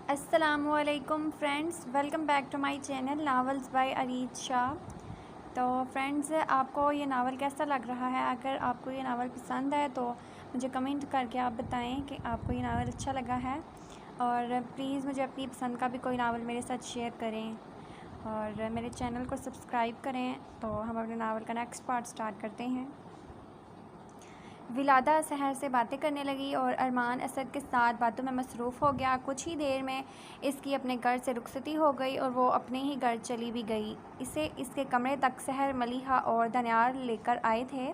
अस्सलामुअलैकुम friends, welcome back to my channel novels by Areej Shah. तो friends, आपको ये नावल कैसा लग रहा है? अगर आपको ये नावल पसंद है तो मुझे कमेंट करके आप बताएं कि आपको ये नावल अच्छा लगा है। और प्लीज़ मुझे अपनी पसंद का भी कोई नावल मेरे साथ शेयर करें और मेरे चैनल को सब्सक्राइब करें। तो हम अपने नावल का नेक्स्ट पार्ट स्टार्ट करते हैं। विलादा सहर से बातें करने लगी और अरमान असद के साथ बातों में मसरूफ़ हो गया। कुछ ही देर में इसकी अपने घर से रुखसती हो गई और वो अपने ही घर चली भी गई। इसे इसके कमरे तक सहर, मलिहा और धन्यार लेकर आए थे।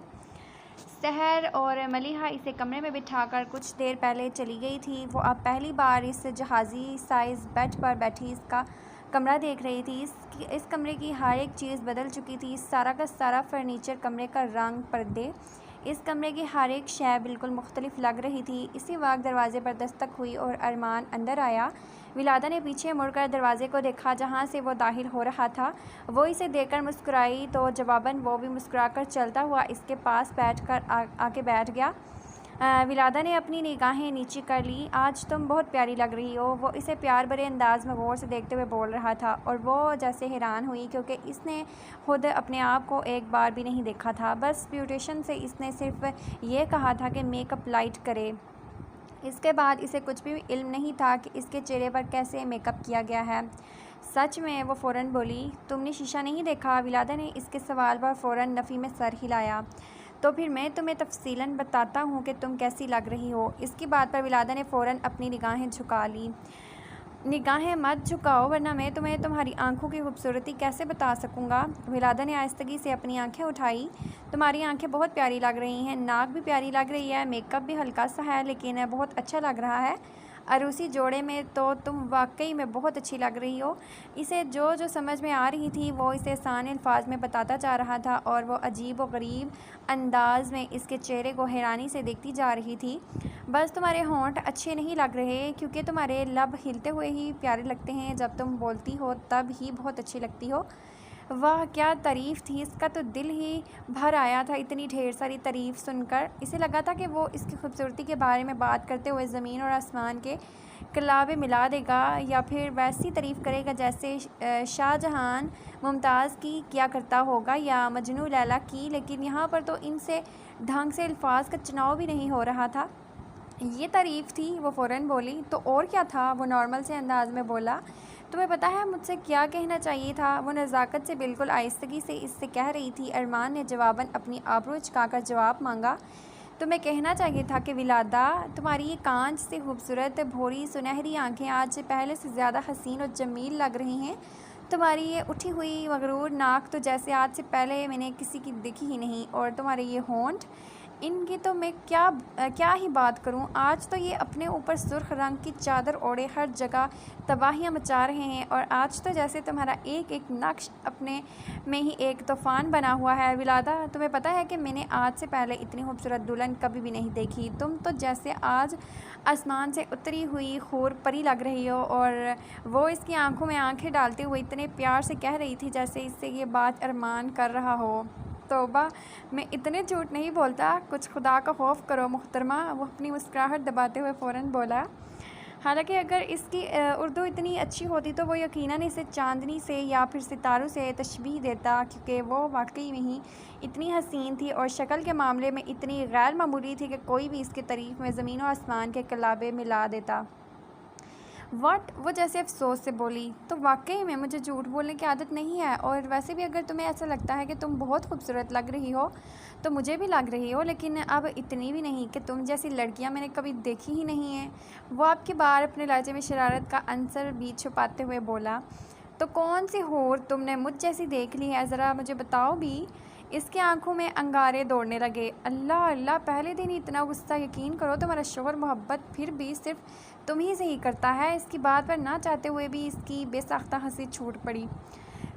सहर और मलिहा इसे कमरे में बिठाकर कुछ देर पहले चली गई थी। वो अब पहली बार इस जहाज़ी साइज़ बेड पर बैठी इसका कमरा देख रही थी। इस कमरे की हर एक चीज़ बदल चुकी थी। सारा का सारा फर्नीचर, कमरे का रंग, पर्दे, इस कमरे की हर एक शय बिल्कुल मुख्तलिफ लग रही थी। इसी वक्त दरवाज़े पर दस्तक हुई और अरमान अंदर आया। विलादा ने पीछे मुड़कर दरवाज़े को देखा जहाँ से वो दाखिल हो रहा था। वो इसे देखकर मुस्कुराई तो जवाबन वो भी मुस्कुराकर चलता हुआ इसके पास आके बैठ गया। विलादा ने अपनी निगाहें नीचे कर ली। आज तुम बहुत प्यारी लग रही हो। वो इसे प्यार भरे अंदाज में गौर से देखते हुए बोल रहा था और वो जैसे हैरान हुई क्योंकि इसने खुद अपने आप को एक बार भी नहीं देखा था। बस ब्यूटिशन से इसने सिर्फ ये कहा था कि मेकअप लाइट करे। इसके बाद इसे कुछ भी इल्म नहीं था कि इसके चेहरे पर कैसे मेकअप किया गया है। सच में? वो फ़ौरन बोली। तुमने शीशा नहीं देखा? विलादा ने इसके सवाल पर फ़ौरन नफ़ी में सर हिलाया। तो फिर मैं तुम्हें तफसीलन बताता हूँ कि तुम कैसी लग रही हो। इसकी बात पर विलादा ने फ़ौरन अपनी निगाहें झुका ली। निगाहें मत झुकाओ वरना मैं तुम्हें तुम्हारी आंखों की खूबसूरती कैसे बता सकूँगा। विलादा ने आहिस्तगी से अपनी आंखें उठाई। तुम्हारी आंखें बहुत प्यारी लग रही हैं, नाक भी प्यारी लग रही है, मेकअप भी हल्का सा है लेकिन बहुत अच्छा लग रहा है। अरूसी जोड़े में तो तुम वाकई में बहुत अच्छी लग रही हो। इसे जो जो समझ में आ रही थी वो इसे आसान अल्फाज में बताता जा रहा था और वो अजीब व गरीब अंदाज में इसके चेहरे को हैरानी से देखती जा रही थी। बस तुम्हारे होंठ अच्छे नहीं लग रहे क्योंकि तुम्हारे लब हिलते हुए ही प्यारे लगते हैं। जब तुम बोलती हो तब ही बहुत अच्छी लगती हो। वाह, क्या तारीफ़ थी! इसका तो दिल ही भर आया था इतनी ढेर सारी तारीफ़ सुनकर। इसे लगा था कि वो इसकी खूबसूरती के बारे में बात करते हुए ज़मीन और आसमान के कलाबे मिला देगा या फिर वैसी तारीफ़ करेगा जैसे शाहजहां मुमताज़ की किया करता होगा या मजनू लैला की। लेकिन यहाँ पर तो इनसे ढंग से अल्फाज का चुनाव भी नहीं हो रहा था। ये तारीफ़ थी? वो फ़ौरन बोली। तो और क्या था? वो नॉर्मल से अंदाज में बोला। तुम्हें पता है मुझसे क्या कहना चाहिए था? वो नज़ाकत से बिल्कुल आहिस्तगी से इससे कह रही थी। अरमान ने जवाबन अपनी आबरू झुकाकर जवाब मांगा। तुम्हें कहना चाहिए था कि विलादा, तुम्हारी ये कांच से खूबसूरत भोरी सुनहरी आंखें आज पहले से ज़्यादा हसीन और जमील लग रही हैं। तुम्हारी ये उठी हुई मगरूर नाक तो जैसे आज से पहले मैंने किसी की देखी ही नहीं। और तुम्हारे ये होंठ, इनकी तो मैं क्या ही बात करूं। आज तो ये अपने ऊपर सुर्ख रंग की चादर ओढ़े हर जगह तबाहियां मचा रहे हैं और आज तो जैसे तुम्हारा एक एक नक्श अपने में ही एक तूफ़ान बना हुआ है। विलादा, तुम्हें पता है कि मैंने आज से पहले इतनी खूबसूरत दुल्हन कभी भी नहीं देखी। तुम तो जैसे आज आसमान से उतरी हुई हूर परी लग रही हो। और वो इसकी आंखों में आंखें डालते हुए इतने प्यार से कह रही थी जैसे इससे ये बात अरमान कर रहा हो। तौबा, मैं इतने झूठ नहीं बोलता, कुछ खुदा का खौफ करो मोहतरमा। वो अपनी मुस्कुराहट दबाते हुए फ़ौरन बोला। हालांकि अगर इसकी उर्दू इतनी अच्छी होती तो वो यकीनन इसे चांदनी से या फिर सितारों से तशबीह देता क्योंकि वो वाकई में ही इतनी हसीन थी और शक्ल के मामले में इतनी गैर मामूली थी कि कोई भी इसकी तारीफ़ में ज़मीन और आसमान के कलाबे मिला देता। वो जैसे अफसोस से बोली। तो वाकई में मुझे झूठ बोलने की आदत नहीं है और वैसे भी अगर तुम्हें ऐसा लगता है कि तुम बहुत खूबसूरत लग रही हो तो मुझे भी लग रही हो, लेकिन अब इतनी भी नहीं कि तुम जैसी लड़कियां मैंने कभी देखी ही नहीं हैं। वो आपकी बार अपने लहजे में शरारत का अंसर भी छुपाते हुए बोला। तो कौन सी होर तुमने मुझ जैसी देख ली है, ज़रा मुझे बताओ भी। इसकी आंखों में अंगारे दौड़ने लगे। अल्लाह अल्लाह, पहले दिन ही इतना गुस्सा! यकीन करो तुम्हारा शोहर मोहब्बत फिर भी सिर्फ तुम ही से ही करता है। इसकी बात पर ना चाहते हुए भी इसकी बेसाख्ता हंसी छूट पड़ी।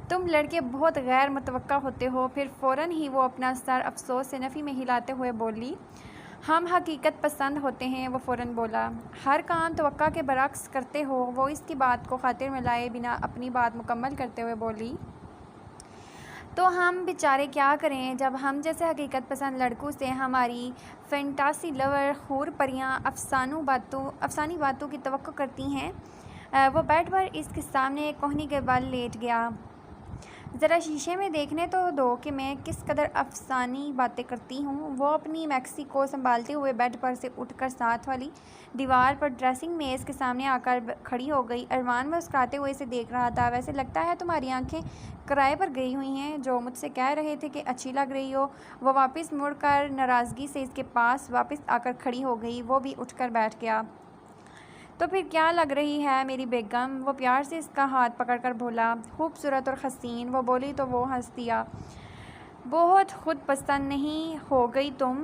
तुम लड़के बहुत गैर मुतवक्का होते हो। फिर फ़ौरन ही वो अपना सर अफसोस से नफ़ी में हिलाते हुए बोली। हम हकीकत पसंद होते हैं। वो फ़ौरन बोला। हर काम तवक्का के बरक्स करते हो। वो इसकी बात को खातिर में लाए बिना अपनी बात मुकम्मल करते हुए बोली। तो हम बेचारे क्या करें जब हम जैसे हकीकत पसंद लड़कों से हमारी फैंटासी लवर हूर परियां अफसानी बातों की तवक्को करती हैं। वो बेड पर इसके सामने कोहनी के बल लेट गया। ज़रा शीशे में देखने तो दो कि मैं किस कदर अफसानी बातें करती हूँ। वो अपनी मैक्सी को संभालते हुए बेड पर से उठकर साथ वाली दीवार पर ड्रेसिंग मेज़ के सामने आकर खड़ी हो गई। अरमान मुस्कुराते हुए इसे देख रहा था। वैसे लगता है तुम्हारी आंखें किराए पर गई हुई हैं, जो मुझसे कह रहे थे कि अच्छी लग रही हो। वो वापस मुड़कर नाराज़गी से इसके पास वापस आकर खड़ी हो गई। वो भी उठकर बैठ गया। तो फिर क्या लग रही है मेरी बेगम? वो प्यार से इसका हाथ पकड़कर बोला। खूबसूरत और हसीन, वो बोली तो वो हंस दिया। बहुत खुद पसंद नहीं हो गई तुम।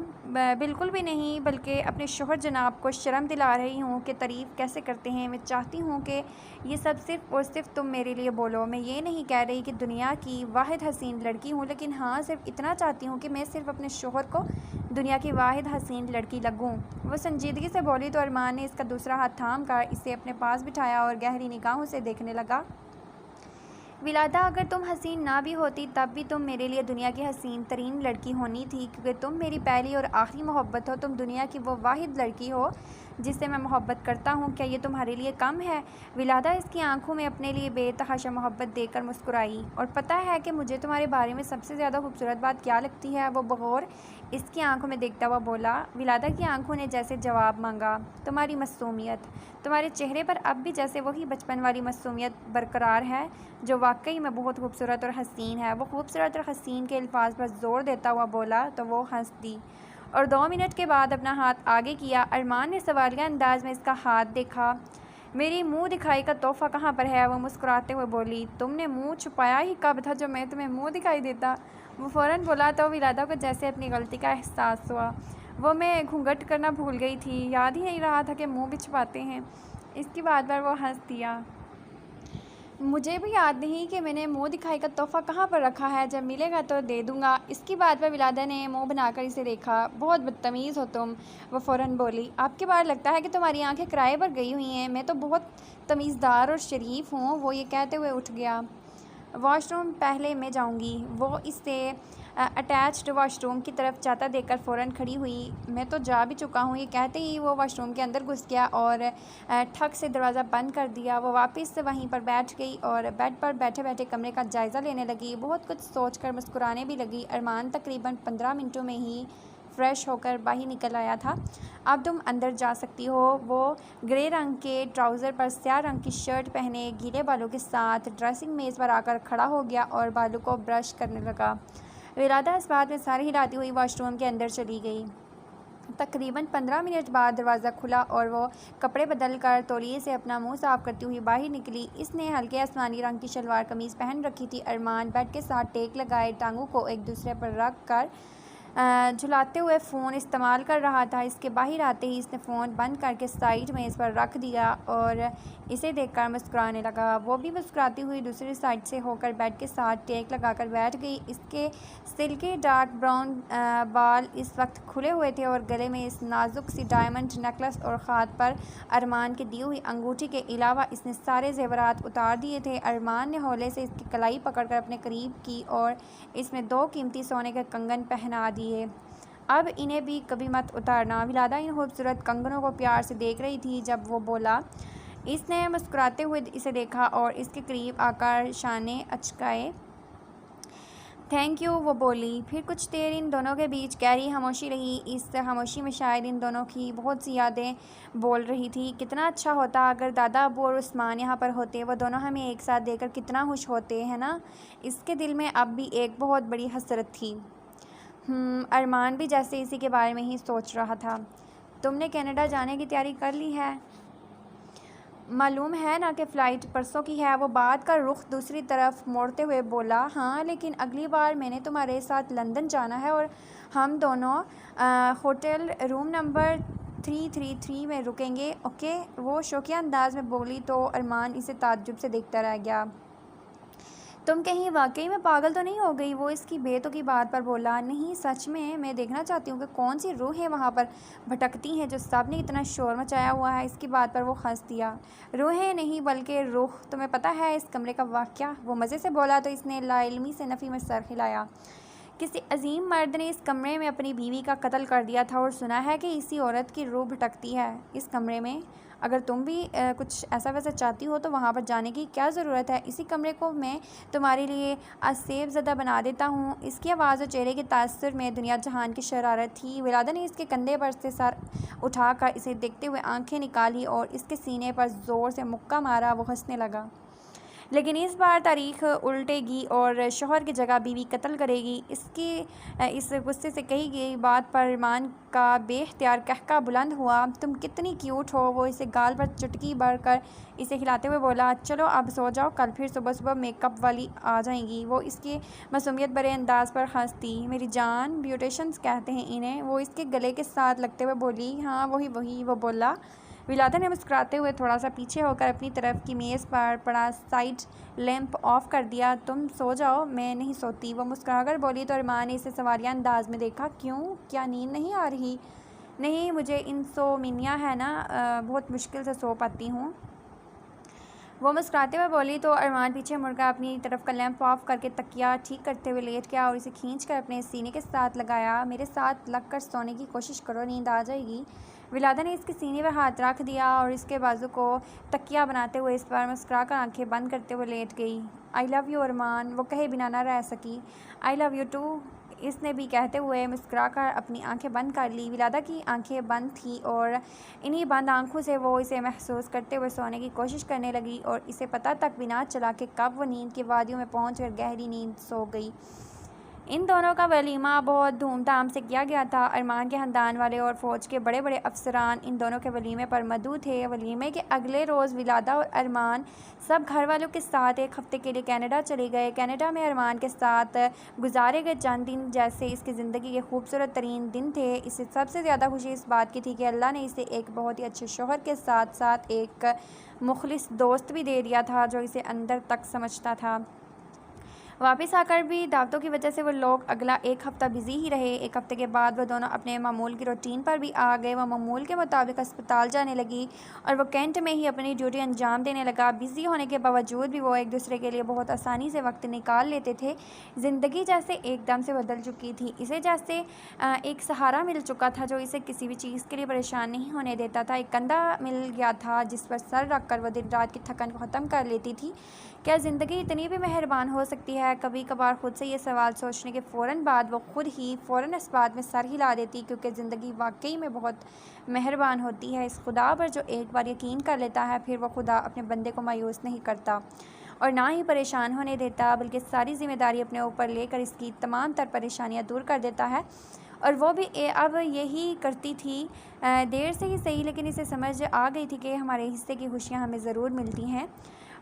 बिल्कुल भी नहीं, बल्कि अपने शोहर जनाब को शर्म दिला रही हूँ कि तारीफ़ कैसे करते हैं। मैं चाहती हूँ कि ये सब सिर्फ़ और सिर्फ तुम मेरे लिए बोलो। मैं ये नहीं कह रही कि दुनिया की वाहिद हसीन लड़की हूँ, लेकिन हाँ, सिर्फ इतना चाहती हूँ कि मैं सिर्फ अपने शोहर को दुनिया की वाहिद हसीन लड़की लगूँ। वो संजीदगी से बोली तो अरमान ने इसका दूसरा हाथ थाम कर इसे अपने पास बिठाया और गहरी निगाहों से देखने लगा। विलादा, अगर तुम हसीन ना भी होती तब भी तुम मेरे लिए दुनिया की हसीन तरीन लड़की होनी थी, क्योंकि तुम मेरी पहली और आखिरी मोहब्बत हो। तुम दुनिया की वो वाहिद लड़की हो जिससे मैं मोहब्बत करता हूँ। क्या ये तुम्हारे लिए कम है? विलादा इसकी आंखों में अपने लिए बेतहाशा मोहब्बत देखकर मुस्कुराई। और पता है कि मुझे तुम्हारे बारे में सबसे ज़्यादा खूबसूरत बात क्या लगती है? वो बगौर इसकी आंखों में देखता हुआ बोला। विलादा की आंखों ने जैसे जवाब मांगा। तुम्हारी मासूमियत। तुम्हारे चेहरे पर अब भी जैसे वही बचपन वाली मासूमियत बरकरार है, जो वाकई में बहुत खूबसूरत और हसीन है। वो खूबसूरत और हसीन के अल्फाज पर ज़ोर देता हुआ बोला तो वो हंस दी और 2 मिनट के बाद अपना हाथ आगे किया। अरमान ने सवालिया अंदाज में इसका हाथ देखा। मेरी मुंह दिखाई का तोहफ़ा कहाँ पर है? वो मुस्कुराते हुए बोली। तुमने मुंह छुपाया ही कब था जो मैं तुम्हें मुंह दिखाई देता? वो फ़ौरन बोला तो विलादा को जैसे अपनी गलती का एहसास हुआ। वो मैं घूंघट करना भूल गई थी, याद ही नहीं रहा था कि मुंह भी छुपाते हैं। इसकी बात पर वो हंस दिया। मुझे भी याद नहीं कि मैंने मुंह दिखाई का तोहफ़ा कहाँ पर रखा है, जब मिलेगा तो दे दूँगा। इसकी बात पर विलादा ने मुंह बनाकर इसे देखा। बहुत बदतमीज़ हो तुम, वो फ़ौरन बोली। आपके बार लगता है कि तुम्हारी आंखें किराए पर गई हुई हैं। मैं तो बहुत तमीज़दार और शरीफ हूँ। वो ये कहते हुए उठ गया। वॉशरूम पहले मैं जाऊँगी। वो इससे अटैच्ड वॉशरूम की तरफ जाता देखकर फ़ौरन खड़ी हुई। मैं तो जा भी चुका हूँ। ये कहते ही वो वॉशरूम के अंदर घुस गया और ठक से दरवाज़ा बंद कर दिया। वो वापस से वहीं पर बैठ गई और बेड पर बैठे बैठे कमरे का जायज़ा लेने लगी। बहुत कुछ सोचकर मुस्कुराने भी लगी। अरमान तकरीबन 15 मिनटों में ही फ्रेश होकर बाहर निकल आया था। अब तुम अंदर जा सकती हो। वो ग्रे रंग के ट्राउज़र पर स्याह रंग की शर्ट पहने गीले बालों के साथ ड्रेसिंग मेज़ पर आकर खड़ा हो गया और बालों को ब्रश करने लगा। विलादा इस बात में सर हिलाती हुई वॉशरूम के अंदर चली गई। तकरीबन 15 मिनट बाद दरवाज़ा खुला और वो कपड़े बदल कर तौलिए से अपना मुंह साफ़ करती हुई बाहर निकली। इसने हल्के आसमानी रंग की शलवार कमीज़ पहन रखी थी। अरमान बेड के साथ टेक लगाए टांगों को एक दूसरे पर रख कर झुलाते हुए फ़ोन इस्तेमाल कर रहा था। इसके बाहर आते ही इसने फ़ोन बंद करके साइड में इस पर रख दिया और इसे देखकर मुस्कुराने लगा। वो भी मुस्कुराती हुई दूसरी साइड से होकर बेड के साथ टेक लगाकर बैठ गई। इसके सिल्की डार्क ब्राउन बाल इस वक्त खुले हुए थे और गले में इस नाजुक सी डायमंड नेकलेस और हाथ पर अरमान की दी हुई अंगूठी के अलावा इसने सारे जेवरात उतार दिए थे। अरमान ने हौले से इसकी कलाई पकड़कर अपने करीब की और इसमें 2 कीमती सोने के कंगन पहना दिए। अब इन्हें भी कभी मत उतारना। विलादा इन खूबसूरत कंगनों को प्यार से देख रही थी जब वो बोला। इसने मुस्कुराते हुए इसे देखा और इसके करीब आकर शाने अचकाए। थैंक यू, वो बोली। फिर कुछ देर इन दोनों के बीच गहरी खामोशी रही। इस खामोशी में शायद इन दोनों की बहुत सी यादें बोल रही थी। कितना अच्छा होता अगर दादा, अबू और उस्मान यहाँ पर होते। वो दोनों हमें एक साथ देखकर कितना खुश होते, है ना? इसके दिल में अब भी एक बहुत बड़ी हसरत थी। अरमान भी जैसे इसी के बारे में ही सोच रहा था। तुमने कनाडा जाने की तैयारी कर ली है? मालूम है ना कि फ़्लाइट परसों की है। वो बात का रुख दूसरी तरफ मोड़ते हुए बोला। हाँ, लेकिन अगली बार मैंने तुम्हारे साथ लंदन जाना है और हम दोनों होटल रूम नंबर 333 में रुकेंगे, ओके? वो शौकिया अंदाज में बोली तो अरमान इसे ताज्जुब से देखता रह गया। तुम कहीं वाकई में पागल तो नहीं हो गई? वो इसकी बेतों की बात पर बोला। नहीं, सच में मैं देखना चाहती हूँ कि कौन सी रूहें वहाँ पर भटकती हैं जो सब ने इतना शोर मचाया हुआ है। इसकी बात पर वो हंस दिया। रूहें नहीं बल्कि रूह। तुम्हें पता है इस कमरे का वाक़या? वो मज़े से बोला तो इसने लाइल्मी से नफ़ी में सर हिलाया। किसी अजीम मर्द ने इस कमरे में अपनी बीवी का कत्ल कर दिया था और सुना है कि इसी औरत की रूह भटकती है इस कमरे में। अगर तुम भी कुछ ऐसा वैसा चाहती हो तो वहाँ पर जाने की क्या ज़रूरत है। इसी कमरे को मैं तुम्हारे लिए आसेब ज़दा बना देता हूँ। इसकी आवाज़ और चेहरे के तासुर में दुनिया जहान की शरारत थी। विलादा ने इसके कंधे पर से सर उठाकर इसे देखते हुए आंखें निकाली और इसके सीने पर ज़ोर से मुक्का मारा। वो हंसने लगा। लेकिन इस बार तारीख उल्टेगी और शौहर की जगह बीवी कत्ल करेगी। इसकी इस गुस्से से कही गई बात पर अरमान का बेख्तियार कहका बुलंद हुआ। तुम कितनी क्यूट हो। वो इसे गाल पर चुटकी भरकर इसे हिलाते हुए बोला, चलो अब सो जाओ, कल फिर सुबह सुबह मेकअप वाली आ जाएंगी। वो इसके मासूमियत भरे अंदाज पर हंसती। मेरी जान, ब्यूटिशंस कहते हैं इन्हें। वो इसके गले के साथ लगते हुए बोली, हाँ वही वही, वो बोला। विलादा ने मुस्कुराते हुए थोड़ा सा पीछे होकर अपनी तरफ की मेज़ पर पड़ा साइड लैंप ऑफ कर दिया। तुम सो जाओ, मैं नहीं सोती, वो मुस्कुराकर बोली। तो अरमान ने इसे सवालिया अंदाज में देखा। क्यों, क्या नींद नहीं आ रही? नहीं, मुझे इंसोमिनिया है ना, बहुत मुश्किल से सो पाती हूँ, वो मुस्कुराते हुए बोली। तो अरमान पीछे मुड़कर अपनी तरफ का लैंप ऑफ करके तकिया ठीक करते हुए लेट गया और इसे खींचकर अपने सीने के साथ लगाया। मेरे साथ लगकर सोने की कोशिश करो, नींद आ जाएगी। विलादा ने इसके सीने पर हाथ रख दिया और इसके बाजू को तकिया बनाते हुए इस पर मुस्कुराकर आंखें बंद करते हुए लेट गई। आई लव यू अरमान, वो कहे बिना ना रह सकी। आई लव यू टू, इसने भी कहते हुए मुस्कुराकर अपनी आंखें बंद कर ली। विलादा की आंखें बंद थी और इन्हीं बंद आंखों से वो इसे महसूस करते हुए सोने की कोशिश करने लगी और इसे पता तक भी ना चला कि कब वो नींद की वादियों में पहुंचकर गहरी नींद सो गई। इन दोनों का वलीमा बहुत धूमधाम से किया गया था। अरमान के ख़ानदान वाले और फ़ौज के बड़े बड़े अफसरान इन दोनों के वलीमे पर मदऊ थे। वलीमे के अगले रोज़ विलादा और अरमान सब घर वालों के साथ एक हफ़्ते के लिए कनाडा चले गए। कनाडा में अरमान के साथ गुजारे गए चंद दिन जैसे इसकी ज़िंदगी के खूबसूरत तरीन दिन थे। इसे सबसे ज़्यादा खुशी इस बात की थी कि अल्लाह ने इसे एक बहुत ही अच्छे शौहर के साथ साथ एक मुखलिस दोस्त भी दे दिया था जो इसे अंदर तक समझता था। वापस आकर भी दावतों की वजह से वो लोग अगला एक हफ़्ता बिज़ी ही रहे। एक हफ़्ते के बाद वो दोनों अपने मामूल की रूटीन पर भी आ गए। वो मामूल के मुताबिक अस्पताल जाने लगी और वो कैंट में ही अपनी ड्यूटी अंजाम देने लगा। बिज़ी होने के बावजूद भी वो एक दूसरे के लिए बहुत आसानी से वक्त निकाल लेते थे। ज़िंदगी जैसे एकदम से बदल चुकी थी। इसे जैसे एक सहारा मिल चुका था जो इसे किसी भी चीज़ के लिए परेशान नहीं होने देता था। एक कंधा मिल गया था जिस पर सर रख कर वह दिन रात की थकान को ख़त्म कर लेती थी। क्या ज़िंदगी इतनी भी मेहरबान हो सकती है? कभी कभार ख़ुद से ये सवाल सोचने के फ़ौरन बाद वो ख़ुद ही फ़ौरन इस बात में सर हिला देती क्योंकि ज़िंदगी वाकई में बहुत मेहरबान होती है। इस खुदा पर जो एक बार यकीन कर लेता है फिर वो खुदा अपने बंदे को मायूस नहीं करता और ना ही परेशान होने देता, बल्कि सारी जिम्मेदारी अपने ऊपर लेकर इसकी तमाम तर परेशानियाँ दूर कर देता है। और वो भी अब यही करती थी। देर से ही सही, लेकिन इसे समझ आ गई थी कि हमारे हिस्से की खुशियाँ हमें ज़रूर मिलती हैं,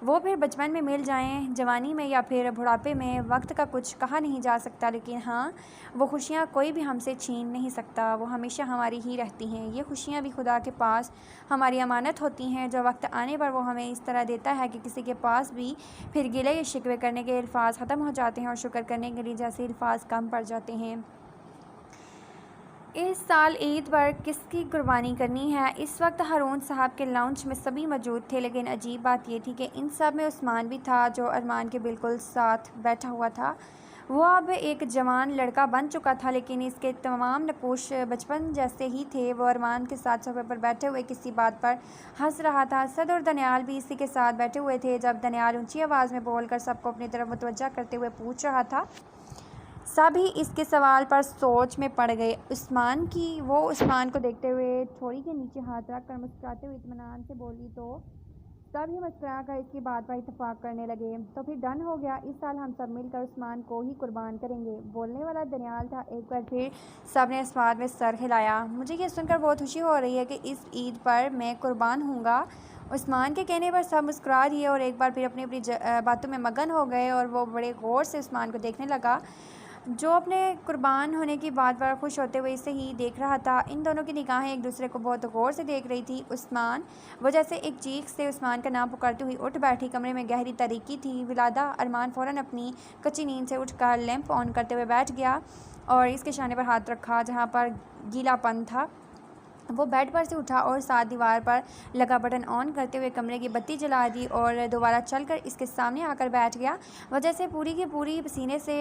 वो फिर बचपन में मिल जाएं, जवानी में या फिर बुढ़ापे में। वक्त का कुछ कहा नहीं जा सकता, लेकिन हाँ, वो खुशियाँ कोई भी हमसे छीन नहीं सकता। वो हमेशा हमारी ही रहती हैं। ये खुशियाँ भी खुदा के पास हमारी अमानत होती हैं जो वक्त आने पर वो हमें इस तरह देता है कि किसी के पास भी फिर गिले या शिकवे करने के अल्फाज ख़त्म हो जाते हैं और शुक्र करने के लिए जैसे अल्फाज कम पड़ जाते हैं। इस साल ईद पर किसकी कुर्बानी करनी है? इस वक्त हारून साहब के लाउंज में सभी मौजूद थे, लेकिन अजीब बात यह थी कि इन सब में उस्मान भी था जो अरमान के बिल्कुल साथ बैठा हुआ था। वो अब एक जवान लड़का बन चुका था, लेकिन इसके तमाम नकूश बचपन जैसे ही थे। वो अरमान के साथ सोफे पर बैठे हुए किसी बात पर हंस रहा था। असद और दनियाल भी इसी के साथ बैठे हुए थे। जब दनियाल ऊंची आवाज़ में बोलकर सबको अपनी तरफ मुतवज्जा करते हुए पूछ रहा था, सभी इसके सवाल पर सोच में पड़ गए। वो उस्मान को देखते हुए थोड़ी के नीचे हाथ रख कर मुस्कुराते हुए इत्मीनान से बोली तो सब ही मुस्कुरा कर इसकी बात पर इत्तेफाक करने लगे। तो फिर डन हो गया, इस साल हम सब मिलकर उस्मान को ही कुर्बान करेंगे। बोलने वाला दनियाल था। एक बार फिर सब ने इस बात में सर हिलाया। मुझे ये सुनकर बहुत खुशी हो रही है कि इस ईद पर मैं कुर्बान हूँगा। उस्मान के कहने पर सब मुस्कुरा दिए और एक बार फिर अपनी अपनी बातों में मगन हो गए और वो बड़े गौर से उस्मान को देखने लगा जो अपने कुर्बान होने की बात पर खुश होते हुए इसे ही देख रहा था। इन दोनों की निगाहें एक दूसरे को बहुत गौर से देख रही थी। उस्मान, वो जैसे एक चीख से उस्मान का नाम पुकारती हुई उठ बैठी। कमरे में गहरी तारीकी थी। विलादा अरमान फ़ौरन अपनी कच्ची नींद से उठकर लैंप ऑन करते हुए बैठ गया और इसके शाने पर हाथ रखा जहाँ पर गीलापन था। वो बेड पर से उठा और साथ दीवार पर लगा बटन ऑन करते हुए कमरे की बत्ती जला दी और दोबारा चलकर इसके सामने आकर बैठ गया। वह जैसे पूरी की पूरी पसीने से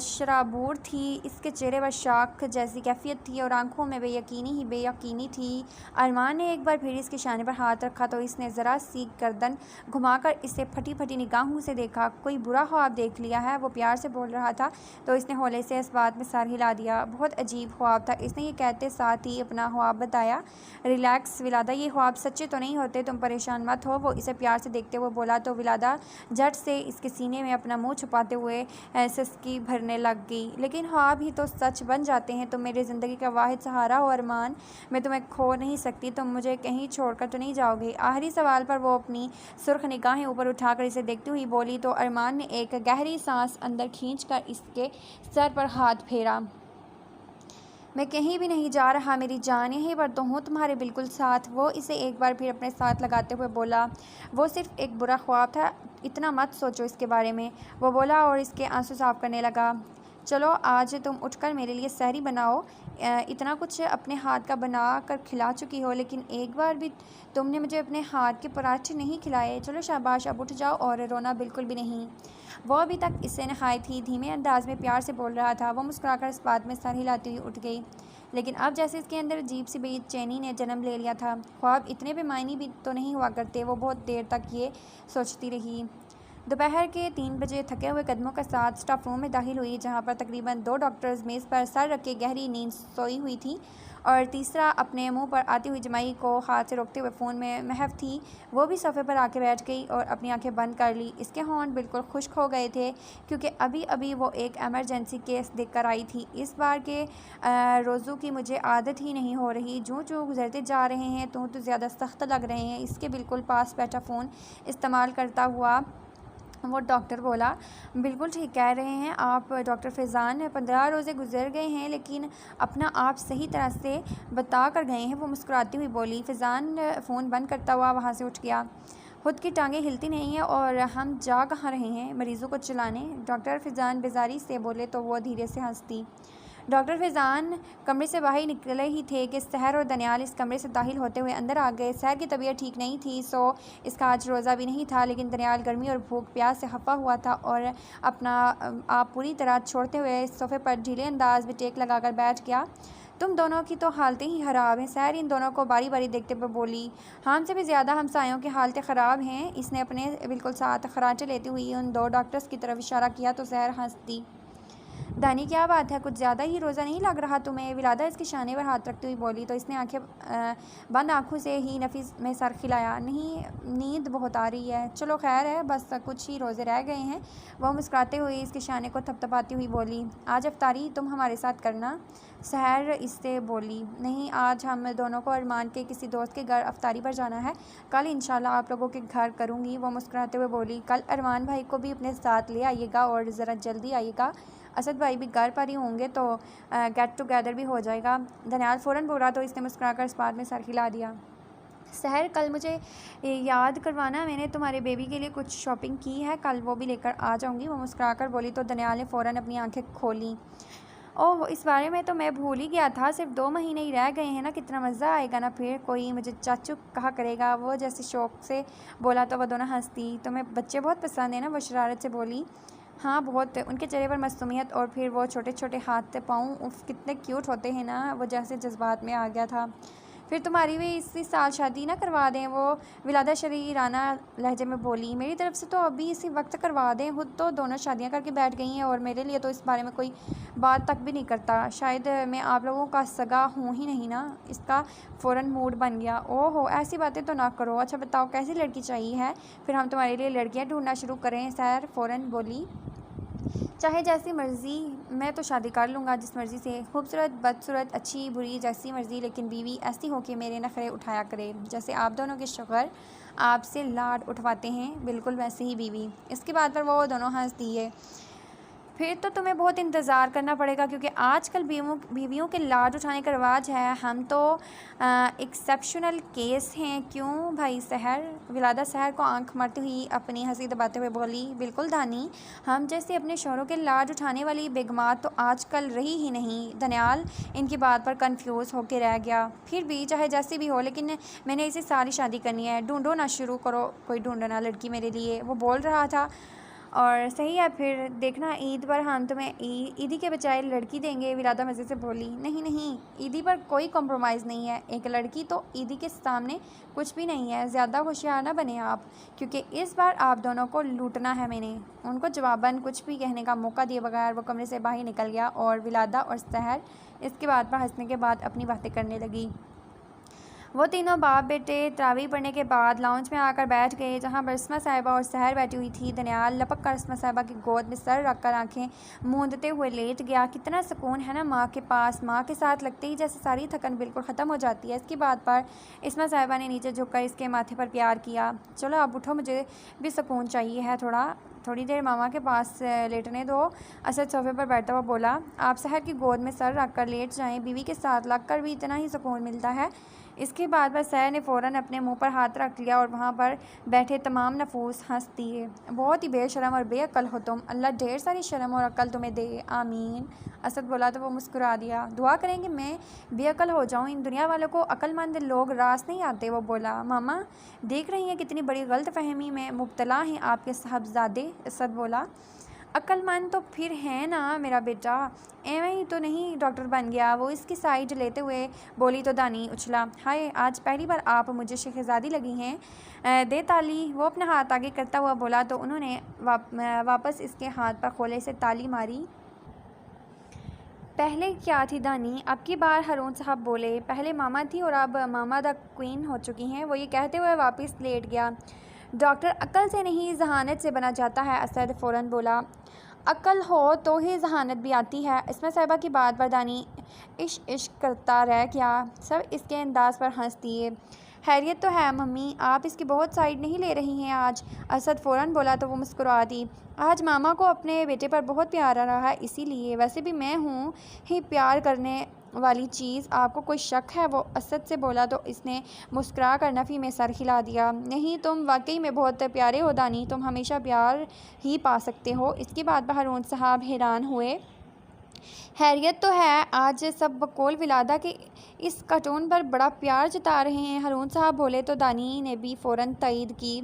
शराबूर थी। इसके चेहरे पर शॉक जैसी कैफियत थी और आंखों में बेयकीनी थी। अरमान ने एक बार फिर इसके शाने पर हाथ रखा तो इसने ज़रा सी गर्दन घुमाकर इसे फटी फटी निगाहों से देखा। कोई बुरा ख्वाब देख लिया है, वो प्यार से बोल रहा था तो इसने हौले से इस बात में सर हिला दिया। बहुत अजीब ख्वाब था, इसने ये कहते साथ ही अपना ख्वाब बताया। रिलैक्स विलादा, ये ख्वाब सच्चे तो नहीं होते, तुम परेशान मत हो। वो इसे प्यार से देखते हुए बोला तो विलादा झट से इसके सीने में अपना मुंह छुपाते हुए सिसकी भरने लग गई। लेकिन ख्वाब ही तो सच बन जाते हैं। तुम मेरी ज़िंदगी का वाहिद सहारा हो अरमान, मैं तुम्हें खो नहीं सकती। तुम मुझे कहीं छोड़कर तो नहीं जाओगे? आखिरी सवाल पर वो अपनी सुर्ख निगाहें ऊपर उठाकर इसे देखती हुई बोली तो अरमान ने एक गहरी सांस अंदर खींचकर इसके सर पर हाथ फेरा। मैं कहीं भी नहीं जा रहा मेरी जान, यहीं पर तो हूँ तुम्हारे बिल्कुल साथ। वो इसे एक बार फिर अपने साथ लगाते हुए बोला। वो सिर्फ एक बुरा ख्वाब था, इतना मत सोचो इसके बारे में, वो बोला और इसके आंसू साफ करने लगा। चलो आज तुम उठकर मेरे लिए सहरी बनाओ। इतना कुछ अपने हाथ का बना कर खिला चुकी हो, लेकिन एक बार भी तुमने मुझे अपने हाथ के पराठे नहीं खिलाए। चलो शाबाश, अब उठ जाओ और रोना बिल्कुल भी नहीं। वो अभी तक इससे नहाई थी, धीमे अंदाज में प्यार से बोल रहा था। वो मुस्कुराकर इस बात में सर हिलाती हुई उठ गई, लेकिन अब जैसे इसके अंदर अजीब सी बेचैनी ने जन्म ले लिया था। ख्वाब इतने बेमायनी भी तो नहीं हुआ करते। वो बहुत देर तक ये सोचती रही। दोपहर के 3 बजे थके हुए कदमों के साथ स्टाफ रूम में दाखिल हुई, जहाँ पर तकरीबन 2 डॉक्टर्स मेज़ पर सर रख के गहरी नींद सोई हुई थी और तीसरा अपने मुंह पर आती हुई जमाई को हाथ से रोकते हुए फ़ोन में महव थी। वो भी सोफे पर आके बैठ गई और अपनी आंखें बंद कर ली। इसके होंठ बिल्कुल खुश्क हो गए थे क्योंकि अभी अभी वो एक एमरजेंसी केस देखकर आई थी। इस बार के रोज़ू की मुझे आदत ही नहीं हो रही, जो गुजरते जा रहे हैं तो ज़्यादा सख्त लग रहे हैं। इसके बिल्कुल पास बैठा फ़ोन इस्तेमाल करता हुआ वो डॉक्टर बोला। बिल्कुल ठीक कह रहे हैं आप डॉक्टर फैज़ान, 15 रोज़े गुजर गए हैं लेकिन अपना आप सही तरह से बता कर गए हैं, वो मुस्कुराती हुई बोली। फैज़ान फ़ोन बंद करता हुआ वहाँ से उठ गया। खुद की टांगें हिलती नहीं हैं और हम जा कहाँ रहे हैं मरीज़ों को चलाने? डॉक्टर फैज़ान बेजारी से बोले तो वो धीरे से हंसती। डॉक्टर फैज़ान कमरे से बाहर निकले ही थे कि सहर और दनियाल इस कमरे से दाखिल होते हुए अंदर आ गए। सहर की तबीयत ठीक नहीं थी, सो इसका आज रोज़ा भी नहीं था, लेकिन दनियाल गर्मी और भूख प्यास से खफा हुआ था और अपना आप पूरी तरह छोड़ते हुए सोफ़े पर ढीले अंदाज में टेक लगाकर बैठ गया। तुम दोनों की तो हालतें ही ख़राब हैं। सहर इन दोनों को बारी बारी देखते हुए बोली। हमसे भी ज़्यादा हमसायों की हालतें ख़राब हैं। इसने अपने बिल्कुल साथ खराटे लेती हुई उन 2 डॉक्टर्स की तरफ इशारा किया तो सहर हंसती। दानी, क्या बात है, कुछ ज़्यादा ही रोज़ा नहीं लग रहा तुम्हें? विलादा इसके शाने पर हाथ रखती हुई बोली तो इसने आंखें बंद आंखों से ही नफीस में सर खिलाया। नहीं, नींद बहुत आ रही है। चलो खैर है, बस कुछ ही रोज़े रह गए हैं। वह मुस्कुराते हुए इसके शाने को थपथपाती हुई बोली। आज अफ्तारी तुम हमारे साथ करना, सहर इससे बोली। नहीं, आज हम दोनों को अरमान के किसी दोस्त के घर अफ्तारी पर जाना है, कल इंशाल्लाह आप लोगों के घर करूँगी, वो मुस्कुराते हुए बोली। कल अरमान भाई को भी अपने साथ ले आइएगा और ज़रा जल्दी आइएगा, असद भाई भी घर पर ही होंगे तो गेट टुगेदर भी हो जाएगा। दनियाल फ़ौरन बोला तो इसने मुस्कुराकर इस बात में सर हिला दिया। सहर, कल मुझे याद करवाना, मैंने तुम्हारे बेबी के लिए कुछ शॉपिंग की है, कल वो भी लेकर आ जाऊँगी, वो मुस्कुराकर बोली तो दनियाल ने फ़ौरन अपनी आंखें खोली। ओह, इस बारे में तो मैं भूल ही गया था, सिर्फ 2 महीने ही रह गए हैं ना, कितना मज़ा आएगा ना, फिर कोई मुझे चाचू कहा करेगा, वो जैसे शौक़ से बोला तो वह दोनों हंसती। तुम्हें बच्चे बहुत पसंद है ना, वो शरारत से बोली। हाँ बहुत, उनके चेहरे पर मासूमियत और फिर वो छोटे छोटे हाथ से पाँव, उफ कितने क्यूट होते हैं ना, वो जैसे जज्बात में आ गया था। फिर तुम्हारी भी इसी साल शादी ना करवा दें, वो विलादा शरीराना लहजे में बोली। मेरी तरफ से तो अभी इसी वक्त करवा दें, खुद तो दोनों शादियां करके बैठ गई हैं और मेरे लिए तो इस बारे में कोई बात तक भी नहीं करता। शायद मैं आप लोगों का सगा हूँ ही नहीं ना। इसका फ़ौरन मूड बन गया। ओहो, ऐसी बातें तो ना करो। अच्छा बताओ कैसी लड़की चाहिए है, फिर हम तुम्हारे लिए लड़कियाँ ढूंढना शुरू करें, सैर फ़ौरन बोली। चाहे जैसी मर्ज़ी, मैं तो शादी कर लूँगा जिस मर्ज़ी से, खूबसूरत बदसूरत अच्छी बुरी जैसी मर्ज़ी, लेकिन बीवी ऐसी हो कि मेरे नखरे उठाया करे, जैसे आप दोनों के शौहर आपसे लाड उठवाते हैं, बिल्कुल वैसे ही बीवी। इसकी बात पर वो दोनों हंस दिए। फिर तो तुम्हें बहुत इंतज़ार करना पड़ेगा, क्योंकि आजकल बीवियों के लाड उठाने का रिवाज है। हम तो एक्सेप्शनल केस हैं। क्यों भाई सहर? विलादा सहर को आंख मारती हुई अपनी हंसी दबाते हुए बोली, बिल्कुल दानी, हम जैसे अपने शौहरों के लाड उठाने वाली बेगमात तो आजकल रही ही नहीं। दनियाल इनकी बात पर कंफ्यूज होकर रह गया। फिर भी चाहे जैसी भी हो, लेकिन मैंने इसी साल शादी करनी है। ढूंढो ना, शुरू करो कोई ढूंढना लड़की मेरे लिए, वो बोल रहा था। और सही है, फिर देखना ईद पर हम तुम्हें ईदी के बजाय लड़की देंगे। विलादा मज़े से बोली, नहीं नहीं, ईदी पर कोई कॉम्प्रोमाइज़ नहीं है। एक लड़की तो ईदी के सामने कुछ भी नहीं है। ज़्यादा होशियार ना बने आप, क्योंकि इस बार आप दोनों को लूटना है मैंने। उनको जवाबन कुछ भी कहने का मौका दिए बगैर वो कमरे से बाहर निकल गया और विलादा और सहर इसके बाद पर हंसने के बाद अपनी बातें करने लगी। वो तीनों बाप बेटे तरावी पढ़ने के बाद लाउंज में आकर बैठ गए, जहाँ पर अस्मा साहिबा और सहर बैठी हुई थी। दनियाल लपक कर अस्मा साहिबा की गोद में सर रखकर आंखें मूंदते हुए लेट गया। कितना सुकून है ना माँ के पास। माँ के साथ लगते ही जैसे सारी थकन बिल्कुल ख़त्म हो जाती है। इसकी बात पर अस्मा साहिबा ने नीचे झुककर इसके माथे पर प्यार किया। चलो अब उठो, मुझे भी सुकून चाहिए है, थोड़ी देर मामा के पास लेटने दो। असद सोफे पर बैठा हुआ बोला, आप सहर की गोद में सर रख कर लेट जाएं, बीवी के साथ लग कर भी इतना ही सुकून मिलता है। इसके बाद बस सहर ने फ़ौरन अपने मुंह पर हाथ रख लिया और वहाँ पर बैठे तमाम नफूस हंस दिए। बहुत ही बेशरम और बेअक्ल हो तुम, अल्लाह ढेर सारी शर्म और अक्ल तुम्हें दे, आमीन। असद बोला तो वो मुस्कुरा दिया। दुआ करेंगे मैं बेअक्ल हो जाऊँ, इन दुनिया वालों को अक्लमंद लोग रास नहीं आते। वो बोला, मामा देख रही हैं कितनी बड़ी गलत फहमी में मुब्तला हैं आपके साहबजादे। असद बोला, अक्लमंद तो फिर है ना मेरा बेटा, एवं ही तो नहीं डॉक्टर बन गया। वो इसकी साइड लेते हुए बोली तो दानी उछला, हाय आज पहली बार आप मुझे शहजादी लगी हैं, दे ताली। वो अपना हाथ आगे करता हुआ बोला तो उन्होंने वापस इसके हाथ पर खोले से ताली मारी। पहले क्या थी दानी? अब की बार हारून साहब बोले, पहले मामा थी और अब मामा द क्वीन हो चुकी हैं। वो ये कहते हुए वापस लेट गया। डॉक्टर अक्ल से नहीं जहानत से बना जाता है। असद फ़ौरन बोला, अक्ल हो तो ही जहानत भी आती है। इसमें साहिबा की बात पर दानी इश्क करता रह क्या। सब इसके अंदाज पर हंस दिए। खैरियत तो है मम्मी, आप इसकी बहुत साइड नहीं ले रही हैं आज। असद फ़ौरन बोला तो वो मुस्कुरा दी। आज मामा को अपने बेटे पर बहुत प्यार आ रहा है, इसीलिए। वैसे भी मैं हूँ ही प्यार करने वाली चीज़, आपको कोई शक है? वो असद से बोला तो इसने मुस्कुरा कर नफ़ी में सर हिला दिया। नहीं, तुम वाकई में बहुत प्यारे हो दानी, तुम हमेशा प्यार ही पा सकते हो। इसकी बात पर हारून साहब हैरान हुए। खैरियत तो है, आज सब बकौल विलादा के इस कार्टून पर बड़ा प्यार जता रहे हैं। हारून साहब बोले तो दानी ने भी फ़ौरन तईद की।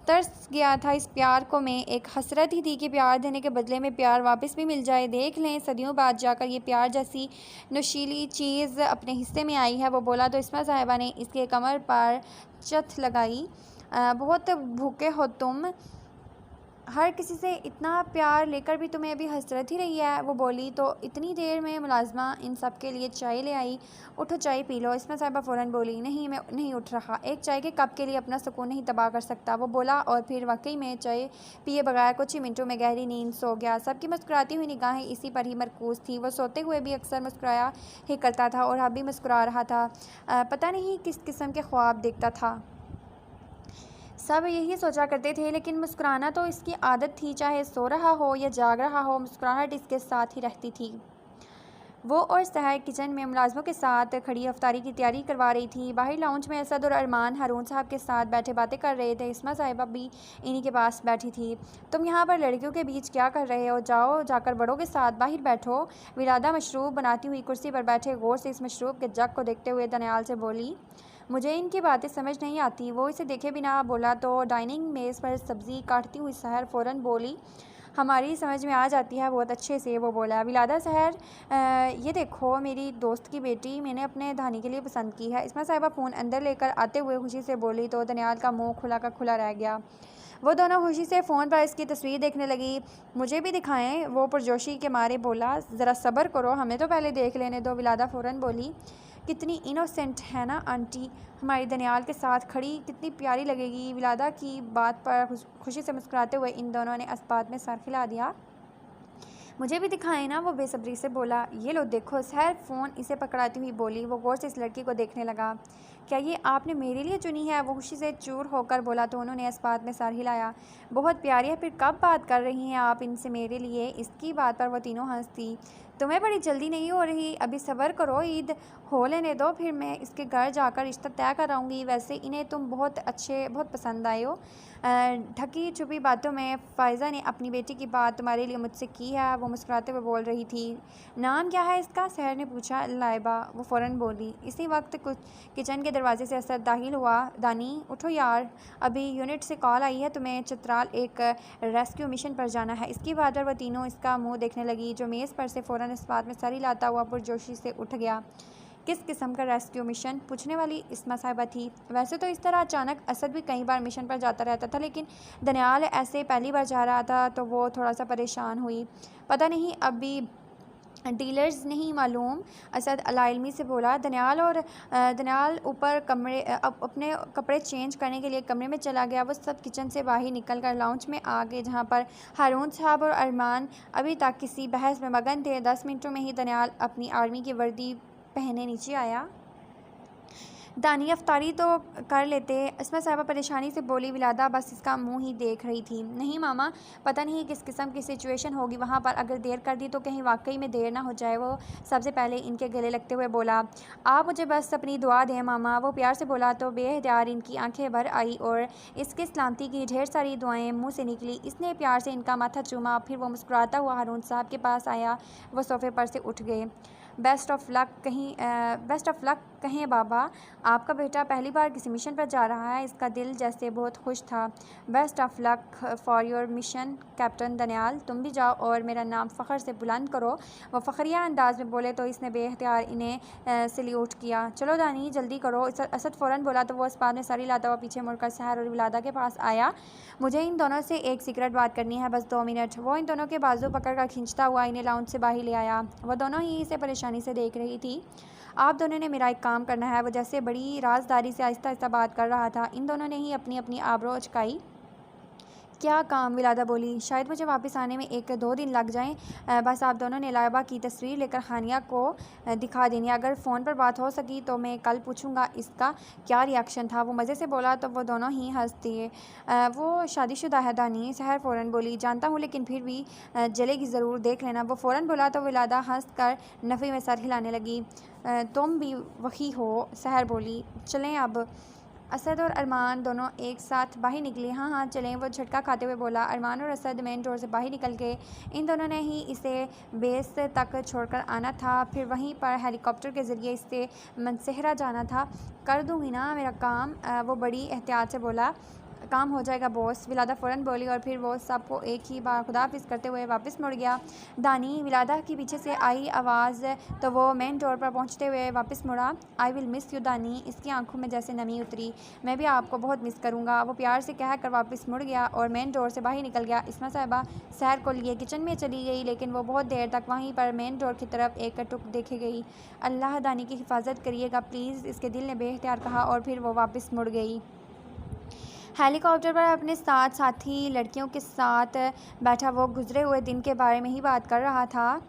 तरस गया था इस प्यार को मैं, एक हसरत ही थी कि प्यार देने के बदले में प्यार वापस भी मिल जाए। देख लें, सदियों बाद जाकर ये प्यार जैसी नशीली चीज़ अपने हिस्से में आई है। वो बोला तो इस्मा साहिबा ने इसके कमर पर चथ लगाई। बहुत भूखे हो तुम, हर किसी से इतना प्यार लेकर भी तुम्हें अभी हसरत ही रही है। वो बोली तो इतनी देर में मुलाजमा इन सब के लिए चाय ले आई। उठो चाय पी लो। इसमें साहिबा फ़ौरन बोली, नहीं मैं नहीं उठ रहा, एक चाय के कप के लिए अपना सुकून नहीं तबाह कर सकता। वो बोला और फिर वाकई में चाय पिए बगैर कुछ ही मिनटों में गहरी नींद सो गया। सबकी मुस्कुराती हुई निगाहें इसी पर ही मरकूज़ थी। वो सोते हुए भी अक्सर मुस्कुराया ही करता था और अब भी मुस्कुरा रहा था। पता नहीं किस किस्म के ख्वाब देखता था। सब यही सोचा करते थे, लेकिन मुस्कुराना तो इसकी आदत थी, चाहे सो रहा हो या जाग रहा हो, मुस्कुराहट इसके साथ ही रहती थी। वो और सहर किचन में मुलाजमों के साथ खड़ी अफ्तारी की तैयारी करवा रही थी। बाहर लाउंज में असद और अरमान हारून साहब के साथ बैठे बातें कर रहे थे। इस्मा साहिबा भी इन्हीं के पास बैठी थी। तुम यहाँ पर लड़कियों के बीच क्या कर रहे हो? जाओ जाकर बड़ों के साथ बाहर बैठो। विलादा मशरूब बनाती हुई कुर्सी पर बैठे गौर से इस मशरूब के जग को देखते हुए दनियाल से बोली, मुझे इनकी बातें समझ नहीं आती। वो इसे देखे बिना बोला तो डाइनिंग मेज़ पर सब्ज़ी काटती हुई सहर फ़ौरन बोली, हमारी समझ में आ जाती है बहुत अच्छे से। वो बोला, विलादा सहर, ये देखो मेरी दोस्त की बेटी मैंने अपने धानी के लिए पसंद की है। इसमें साहिबा फ़ोन अंदर लेकर आते हुए खुशी से बोली तो दनियाल का मुंह खुला का खुला रह गया। वो दोनों खुशी से फ़ोन पर इसकी तस्वीर देखने लगी। मुझे भी दिखाएं, वो पुरजोशी के मारे बोला। ज़रा सब्र करो, हमें तो पहले देख लेने दो। विलादा फ़ौरन बोली, कितनी इनोसेंट है ना आंटी, हमारी दनियाल के साथ खड़ी कितनी प्यारी लगेगी। विलादा की बात पर खुशी से मुस्कुराते हुए इन दोनों ने अस्पात में सर खिला दिया। मुझे भी दिखाएं ना, वो बेसब्री से बोला। ये लो देखो। सहर फ़ोन इसे पकड़ाती हुई बोली। वो गौर से इस लड़की को देखने लगा। क्या ये आपने मेरे लिए चुनी है? वो खुशी से चूर होकर बोला तो उन्होंने इस बात में सर हिलाया। बहुत प्यारी है, फिर कब बात कर रही हैं आप इनसे मेरे लिए? इसकी बात पर वो तीनों हंसती। तुम्हें बड़ी जल्दी नहीं हो रही? अभी सब्र करो, ईद हो लेने दो, फिर मैं इसके घर जाकर रिश्ता तय कराऊंगी। वैसे इन्हें तुम बहुत पसंद आए हो। ढकी छुपी बातों में फ़ायज़ा ने अपनी बेटी की बात तुम्हारे लिए मुझसे की है, वो मुस्कुराते हुए बोल रही थी। नाम क्या है इसका? सहर ने पूछा। लाइबा, वो फ़ौरन बोली। इसी वक्त कुछ किचन के दरवाजे से असद दाखिल हुआ। दानी उठो यार, अभी यूनिट से कॉल आई है, तुम्हें चित्राल एक रेस्क्यू मिशन पर जाना है। इसकी बात पर वह तीनों इसका मुंह देखने लगी, जो मेज़ पर से फ़ौरन इस बात में सर हिलाता हुआ पुरजोशी से उठ गया। किस किस्म का रेस्क्यू मिशन? पूछने वाली इस्मा साहिबा थी। वैसे तो इस तरह अचानक असद भी कई बार मिशन पर जाता रहता था, लेकिन दनियाल ऐसे पहली बार जा रहा था तो वो थोड़ा सा परेशान हुई। पता नहीं, अभी डीलर्स नहीं मालूम, असद अलाइलमी से बोला। दनियाल ऊपर अपने कपड़े चेंज करने के लिए कमरे में चला गया। वो सब किचन से बाहर निकल कर लाउंज में आ गए, जहाँ पर हारून साहब और अरमान अभी तक किसी बहस में मगन थे। 10 मिनटों में ही दनियाल अपनी आर्मी की वर्दी पहने नीचे आया। दानी अफ्तारी तो कर लेते, इस्मा साहिबा परेशानी से बोली। विलादा बस इसका मुंह ही देख रही थी। नहीं मामा, पता नहीं किस किस्म की सिचुएशन होगी वहाँ पर, अगर देर कर दी तो कहीं वाकई में देर ना हो जाए। वो सबसे पहले इनके गले लगते हुए बोला। आप मुझे बस अपनी दुआ दें मामा, वो प्यार से बोला तो बेहतियार इनकी आंखें भर आई और इसके सलामती की ढेर सारी दुआएं मुँह से निकली। इसने प्यार से इनका माथा चूमा, फिर वो मुस्कुराता हुआ हारून साहब के पास आया। वो सोफ़े पर से उठ गए। बेस्ट ऑफ लक कहें बाबा, आपका बेटा पहली बार किसी मिशन पर जा रहा है। इसका दिल जैसे बहुत खुश था। Best of luck for your mission captain Daniyal, तुम भी जाओ और मेरा नाम फ़ख्र से बुलंद करो। वह फ़ख्रिया अंदाज में बोले तो इसने बेख्तियार इन्हें सल्यूट किया। चलो दानी जल्दी करो, असद फ़ौरन बोला तो वो इस बात में सर हिलाता हुआ पीछे मुड़कर सहर और विलादा के पास आया। मुझे इन दोनों से एक सीक्रेट बात करनी है, बस 2 मिनट। वो इन दोनों के बाजू पकड़कर खींचता हुआ इन्हें लाउंज से बाहर ले आया। वह दोनों ही इसे परेशानी से देख रही थी। आप दोनों ने मेरा एक काम करना है। वो जैसे बड़ी राजदारी से आहिस्ता आहिस्ता बात कर रहा था। इन दोनों ने ही अपनी अपनी आबरू उचकाई। क्या काम? विलादा बोली। शायद मुझे वापस आने में 1-2 दिन लग जाएं। बस आप दोनों ने लाइबा की तस्वीर लेकर हानिया को दिखा देनी। अगर फ़ोन पर बात हो सकी तो मैं कल पूछूंगा इसका क्या रिएक्शन था। वो मज़े से बोला तो वो दोनों ही हंस दिए। वो शादीशुदा है दानी, सहर फ़ौरन बोली। जानता हूँ, लेकिन फिर भी जलेगी ज़रूर, देख लेना। वो फ़ौरन बोला तो विलादा हंस कर नफ़ी में सर हिलाने लगी। तुम भी वही हो, सहर बोली। चलें अब। असद और अरमान दोनों एक साथ बाहर निकले। हाँ चलें, वो झटका खाते हुए बोला। अरमान और असद मेन डोर से बाहर निकल गए। इन दोनों ने ही इसे बेस तक छोड़कर आना था, फिर वहीं पर हेलीकॉप्टर के ज़रिए इससे मनसेहरा जाना था। कर दूँगी ना मेरा काम, वो बड़ी एहतियात से बोला। काम हो जाएगा बॉस, विलादा फ़ौरन बोली और फिर वो सबको एक ही बार खुदाफिज करते हुए वापस मुड़ गया। दानी, विलादा की पीछे से आई आवाज़ तो वो मेन डोर पर पहुंचते हुए वापस मुड़ा। आई विल मिस यू दानी। इसकी आंखों में जैसे नमी उतरी। मैं भी आपको बहुत मिस करूँगा, वो प्यार से कहकर वापस मुड़ गया और मेन डोर से बाहर निकल गया। इस्मा साहिबा सहर को लिए किचन में चली गई, लेकिन वो बहुत देर तक वहीं पर मेन डोर की तरफ एक टुक देखे गई। अल्लाह दानी की हिफाजत करिएगा प्लीज़, इसके दिल ने बेख्तियार कहा और फिर वो वापस मुड़ गई। हेलीकॉप्टर पर अपने साथ साथी लड़कियों के साथ बैठा वो गुजरे हुए दिन के बारे में ही बात कर रहा था।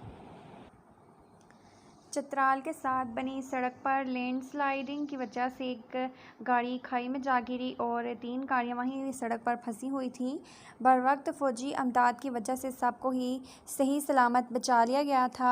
चित्राल के साथ बनी सड़क पर लैंडस्लाइडिंग की वजह से एक गाड़ी खाई में जा गिरी और 3 गाड़ियां वहीं सड़क पर फंसी हुई थीं। बरवक्त फौजी अमदाद की वजह से सबको ही सही सलामत बचा लिया गया था।